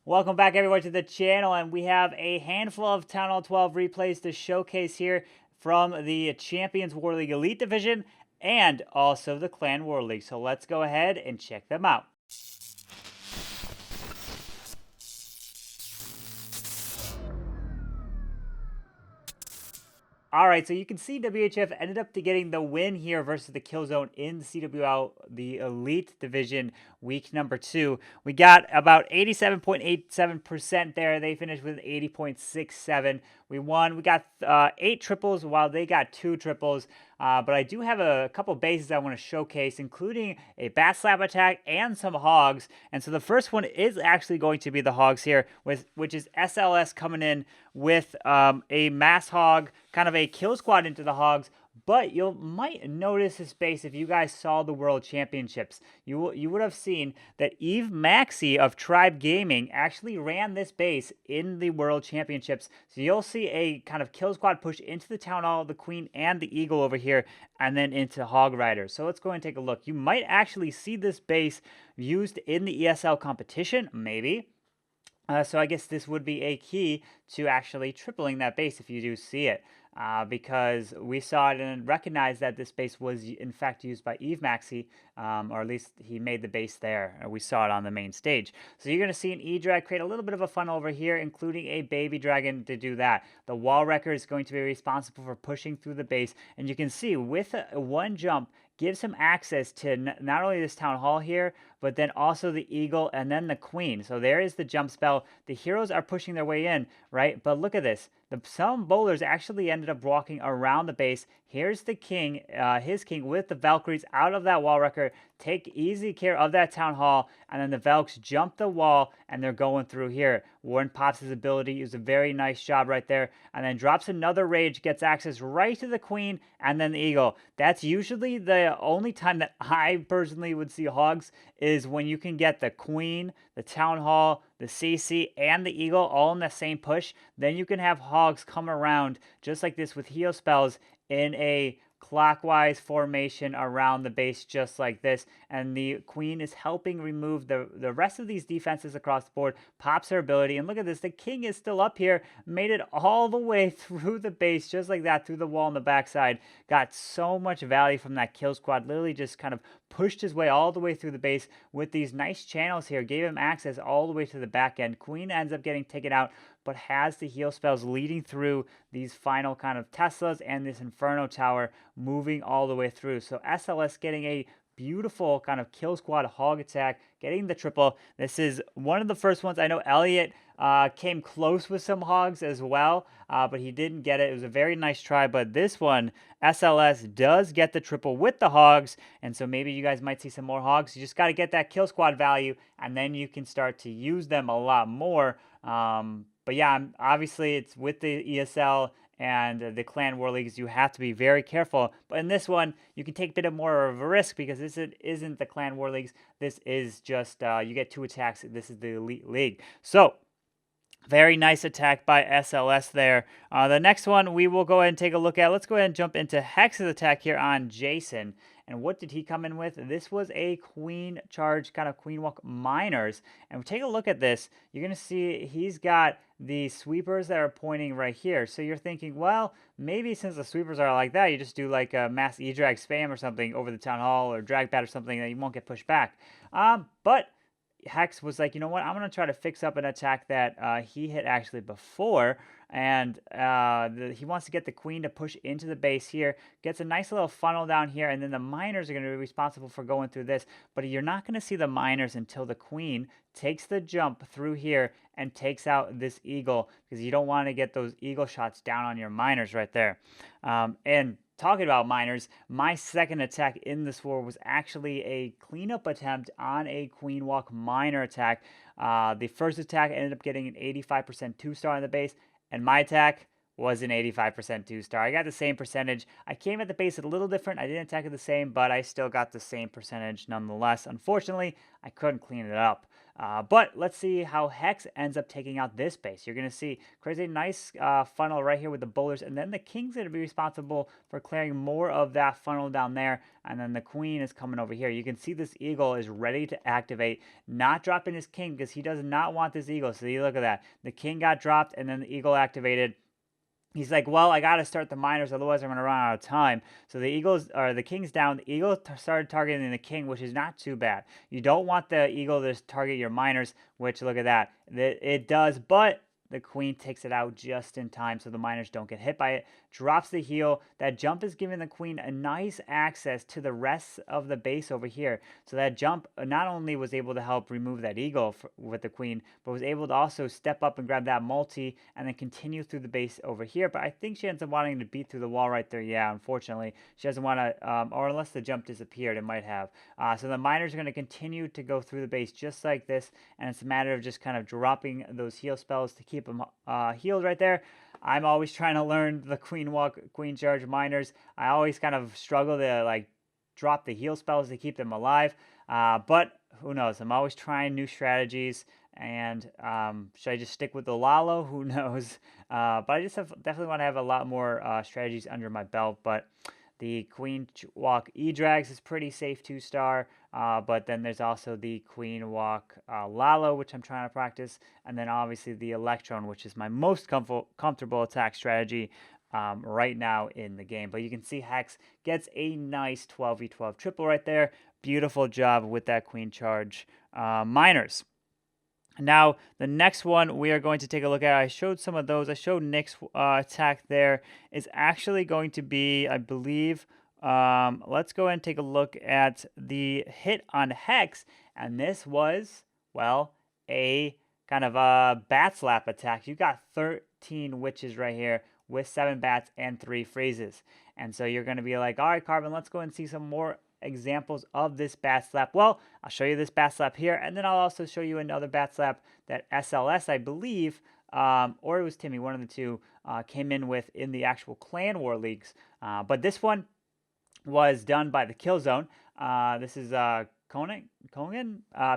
Welcome back everyone to the channel, and we have a handful of Town Hall 12 replays to showcase here from the Champions War League Elite Division and also the Clan War League. So let's go ahead and check them out. All right, so you can see WHF ended up getting the win here versus the Killzone in the CWL, the Elite Division, week number 2. We got about 87.87% there. They finished with 80.67. We won. We got 8 triples while they got 2 triples. But I do have a couple bases I want to showcase, including a Bat Slap attack and some Hogs. And so the first one is actually going to be the Hogs here, which is SLS coming in with a Mass Hog, kind of a kill squad into the Hogs. But you might notice this base if you guys saw the World Championships. You would have seen that Eve Maxi of Tribe Gaming actually ran this base in the World Championships. So you'll see a kind of kill squad push into the Town Hall, the Queen, and the Eagle over here, and then into Hog Riders. So let's go and take a look. You might actually see this base used in the ESL competition, maybe. So I guess this would be a key to actually tripling that base if you do see it. Because we saw it and recognized that this base was in fact used by Eve Maxi, or at least he made the base there. We saw it on the main stage. So you're going to see an E-Drag create a little bit of a funnel over here, including a baby dragon to do that. The wall wrecker is going to be responsible for pushing through the base, and you can see with one jump, gives him access to not only this Town Hall here, but then also the Eagle and then the Queen. So there is the jump spell. The heroes are pushing their way in, right? But look at this. Some bowlers actually ended up walking around the base. Here's the king, his king with the Valkyries out of that wall wrecker. Take easy care of that Town Hall, and then the Valks jump the wall, and they're going through here. Warren pops his ability, is a very nice job right there, and then drops another Rage, gets access right to the Queen, and then the Eagle. That's usually the only time that I personally would see Hogs, is when you can get the Queen, the Town Hall, the CC, and the Eagle all in the same push. Then you can have Hogs come around just like this with heal spells in a clockwise formation around the base just like this, and the Queen is helping remove the rest of these defenses across the board, pops her ability, and look at this, the king is still up here, made it all the way through the base just like that, through the wall on the backside, got so much value from that kill squad, literally just kind of pushed his way all the way through the base with these nice channels here, gave him access all the way to the back end. Queen ends up getting taken out, but has the heal spells leading through these final kind of Teslas and this Inferno Tower moving all the way through. So SLS getting a beautiful kind of kill squad hog attack, getting the triple. This is one of the first ones. I know Elliot came close with some hogs as well, but he didn't get it. It was a very nice try, but this one, SLS does get the triple with the hogs, and so maybe you guys might see some more hogs. You just got to get that kill squad value, and then you can start to use them a lot more. But yeah, obviously it's with the ESL and the Clan War Leagues, you have to be very careful. But in this one, you can take a bit more of a risk because this isn't the Clan War Leagues. This is just, you get 2 attacks. This is the Elite League. So, very nice attack by SLS there. The next one we will go ahead and take a look at. Let's go ahead and jump into Hex's attack here on Jason. And what did he come in with? This was a Queen charge, kind of Queen Walk Miners. And take a look at this. You're going to see he's got the sweepers that are pointing right here. So you're thinking, well, maybe since the sweepers are like that, you just do like a mass E-Drag spam or something over the Town Hall or Drag Bat or something that you won't get pushed back. But Hex was like, you know what, I'm going to try to fix up an attack that he hit actually before, and he wants to get the Queen to push into the base here, gets a nice little funnel down here, and then the miners are going to be responsible for going through this, but you're not going to see the miners until the Queen takes the jump through here and takes out this Eagle, because you don't want to get those Eagle shots down on your miners right there. And talking about miners, my second attack in this war was actually a cleanup attempt on a Queen Walk miner attack. The first attack ended up getting an 85% 2-star on the base, and my attack was an 85% 2-star. I got the same percentage. I came at the base a little different. I didn't attack it the same, but I still got the same percentage nonetheless. Unfortunately, I couldn't clean it up. But let's see how Hex ends up taking out this base. You're going to see crazy nice funnel right here with the boulders, and then the king's going to be responsible for clearing more of that funnel down there, and then the queen is coming over here. You can see this eagle is ready to activate, not dropping his king because he does not want this eagle. So you look at that. The king got dropped, and then the eagle activated. He's like, well, I got to start the miners, otherwise I'm going to run out of time. So the king's down. The eagle started targeting the king, which is not too bad. You don't want the eagle to target your miners, which, look at that. It does, but the queen takes it out just in time so the miners don't get hit by it. Drops the heel. That jump is giving the queen a nice access to the rest of the base over here. So that jump not only was able to help remove that eagle with the queen, but was able to also step up and grab that multi and then continue through the base over here. But I think she ends up wanting to beat through the wall right there. Yeah, unfortunately. She doesn't want to, or unless the jump disappeared, it might have. So the miners are going to continue to go through the base just like this, and it's a matter of just kind of dropping those heal spells to keep them healed right there. I'm always trying to learn the queen walk, queen charge miners. I always kind of struggle to like drop the heal spells to keep them alive. But who knows? I'm always trying new strategies. And should I just stick with the Lalo? Who knows? But I just definitely want to have a lot more strategies under my belt. But the Queen Walk E-Drags is pretty safe 2-star. But then there's also the Queen Walk Lalo, which I'm trying to practice. And then obviously the Electron, which is my most comfortable attack strategy right now in the game. But you can see Hex gets a nice 12v12 triple right there. Beautiful job with that Queen Charge miners. Now, the next one we are going to take a look at, I showed some of those. I showed Nick's attack there. Is actually going to be, I believe, let's go ahead and take a look at the hit on Hex. And this was, well, a kind of a bat slap attack. You got 13 witches right here with 7 bats and 3 freezes. And so you're going to be like, all right, Carbon, let's go and see some more examples of this bat slap. Well, I'll show you this bat slap here, and then I'll also show you another bat slap that SLS, I believe, or it was Timmy, one of the two, came in with in the actual Clan War Leagues. But this one was done by the Killzone. This is Kongan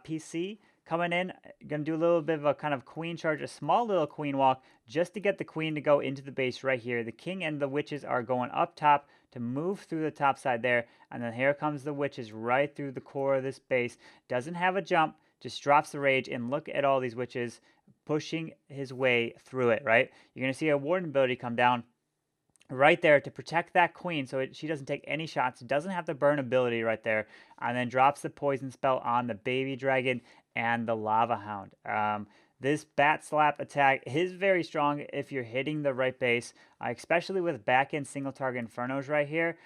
PC coming in, going to do a little bit of a kind of queen charge, a small little queen walk, just to get the queen to go into the base right here. The king and the witches are going up top to move through the top side there, and then here comes the witches right through the core of this base. Doesn't have a jump, just drops the rage, and look at all these witches pushing his way through it, right? You're going to see a warden ability come down right there to protect that queen so she doesn't take any shots. Doesn't have the burn ability right there, and then drops the poison spell on the baby dragon and the lava hound. This bat slap attack is very strong if you're hitting the right base, especially with back end single target infernos right here.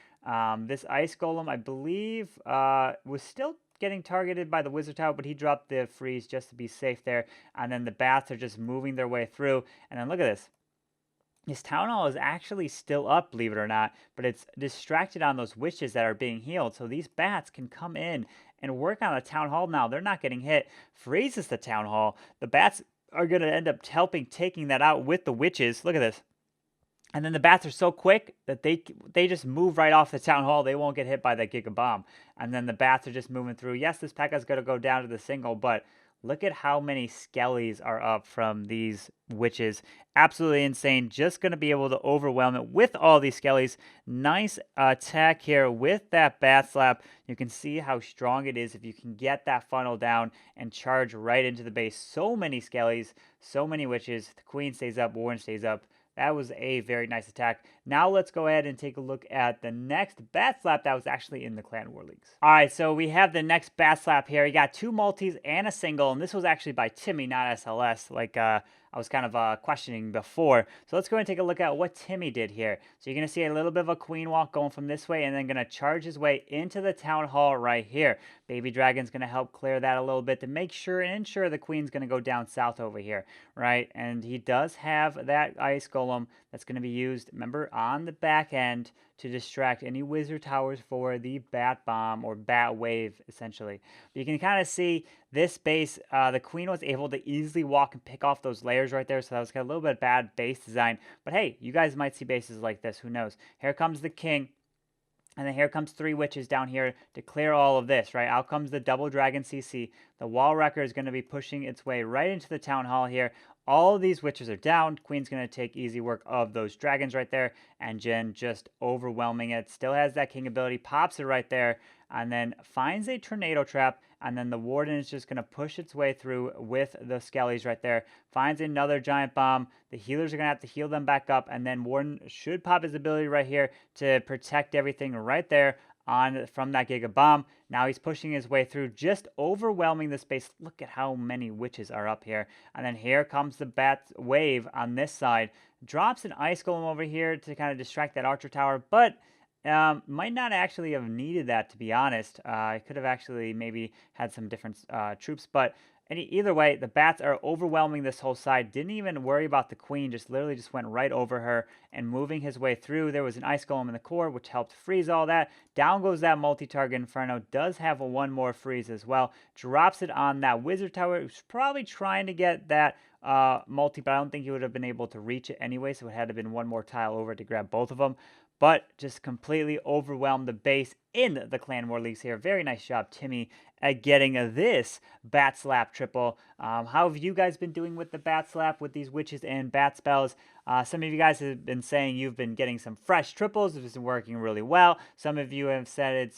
This ice golem, I believe, was still getting targeted by the wizard tower, but he dropped the freeze just to be safe there, and then the bats are just moving their way through. And then look at this. This town hall is actually still up, believe it or not, but it's distracted on those witches that are being healed. So these bats can come in and work on the town hall now. They're not getting hit. Freezes the town hall. The bats are going to end up taking that out with the witches. Look at this. And then the bats are so quick that they just move right off the town hall. They won't get hit by that Giga Bomb. And then the bats are just moving through. Yes, this P.E.K.K.A is going to go down to the single, but look at how many skellies are up from these witches. Absolutely insane. Just going to be able to overwhelm it with all these skellies. Nice attack here with that bat slap. You can see how strong it is if you can get that funnel down and charge right into the base. So many skellies, so many witches. The queen stays up, warden stays up. That was a very nice attack. Now let's go ahead and take a look at the next bat slap that was actually in the Clan War Leagues. All right, so we have the next bat slap here. You got 2 multis and a single, and this was actually by Timmy, not SLS, like I was kind of questioning before. So let's go and take a look at what Timmy did here. So you're going to see a little bit of a queen walk going from this way, and then going to charge his way into the town hall right here. Baby Dragon's going to help clear that a little bit to make sure and ensure the queen's going to go down south over here, right? And he does have that ice golem that's going to be used, remember, on the back end to distract any wizard towers for the bat bomb or bat wave, essentially. But you can kind of see this base, the queen was able to easily walk and pick off those layers right there, so that was kind of a little bit bad base design. But hey, you guys might see bases like this, who knows? Here comes the king. And then here comes 3 witches down here to clear all of this, right? Out comes the double dragon CC. The wall wrecker is going to be pushing its way right into the town hall here. All of these witches are down. Queen's going to take easy work of those dragons right there. And Jen just overwhelming it. Still has that king ability. Pops it right there. And then finds a tornado trap. And then the warden is just going to push its way through with the skellies right there. Finds another giant bomb. The healers are going to have to heal them back up. And then warden should pop his ability right here to protect everything right there from that Giga Bomb. Now he's pushing his way through, just overwhelming the space. Look at how many witches are up here. And then here comes the bat wave on this side. Drops an ice golem over here to kind of distract that archer tower, but might not actually have needed that, to be honest. I could have actually maybe had some different troops, but either way, the bats are overwhelming this whole side. Didn't even worry about the queen, just literally just went right over her and moving his way through. There was an ice golem in the core, which helped freeze all that. Down goes that multi-target Inferno. Does have one more freeze as well. Drops it on that wizard tower. Who's probably trying to get that multi, but I don't think he would have been able to reach it anyway, so it had to have been one more tile over to grab both of them. But just completely overwhelmed the base in the Clan War Leagues here. Very nice job, Timmy, at getting this Bat Slap triple. How have you guys been doing with the Bat Slap, with these witches and bat spells? Some of you guys have been saying you've been getting some fresh triples. It's been working really well. Some of you have said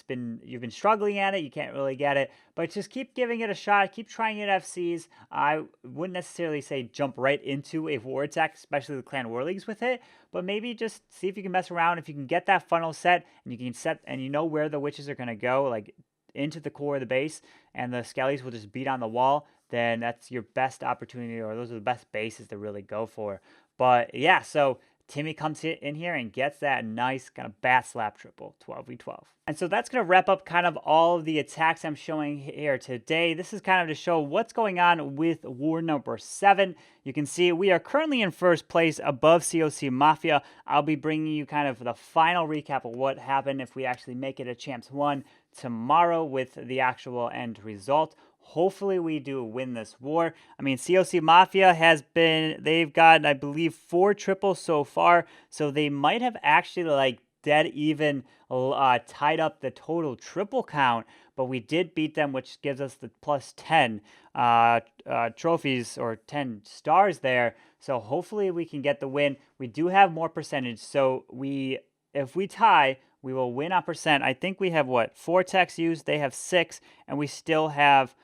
you've been struggling at it. You can't really get it. But just keep giving it a shot. Keep trying it at FCs. I wouldn't necessarily say jump right into a war attack, especially the Clan War Leagues with it. But maybe just see if you can mess around. If you can get that funnel set and you can set and you know where the witches are going to go, like into the core of the base, and the skellies will just beat on the wall, then that's your best opportunity, or those are the best bases to really go for. But yeah, so Timmy comes in here and gets that nice kind of bat slap triple, 12v12. And so that's going to wrap up kind of all of the attacks I'm showing here today. This is kind of to show what's going on with war number 7. You can see we are currently in first place above COC Mafia. I'll be bringing you kind of the final recap of what happened if we actually make it a Champs 1 tomorrow with the actual end result. Hopefully we do win this war. I mean, COC Mafia they've got, I believe, 4 triples so far. So they might have actually like dead even tied up the total triple count. But we did beat them, which gives us the plus 10 trophies or 10 stars there. So hopefully we can get the win. We do have more percentage. So if we tie, we will win on percent. I think we have, 4 techs used. They have 6, and we still have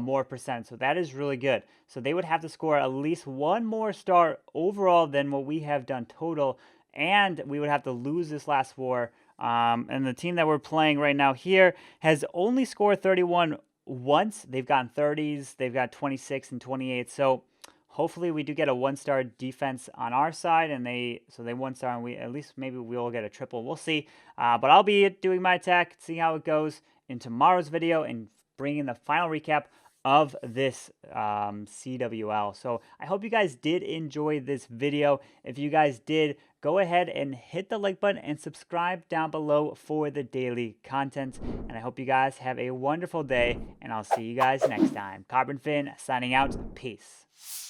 more percent. So that is really good. So they would have to score at least 1 more star overall than what we have done total. And we would have to lose this last war. And the team that we're playing right now here has only scored 31 once. They've gotten 30s. They've got 26 and 28. So hopefully we do get a 1-star defense on our side, and they 1-star, and at least maybe we'll get a triple. We'll see. But I'll be doing my attack, see how it goes in tomorrow's video, and bringing the final recap of this CWL. So I hope you guys did enjoy this video. If you guys did, go ahead and hit the like button and subscribe down below for the daily content. And I hope you guys have a wonderful day, and I'll see you guys next time. Carbonfin signing out. Peace.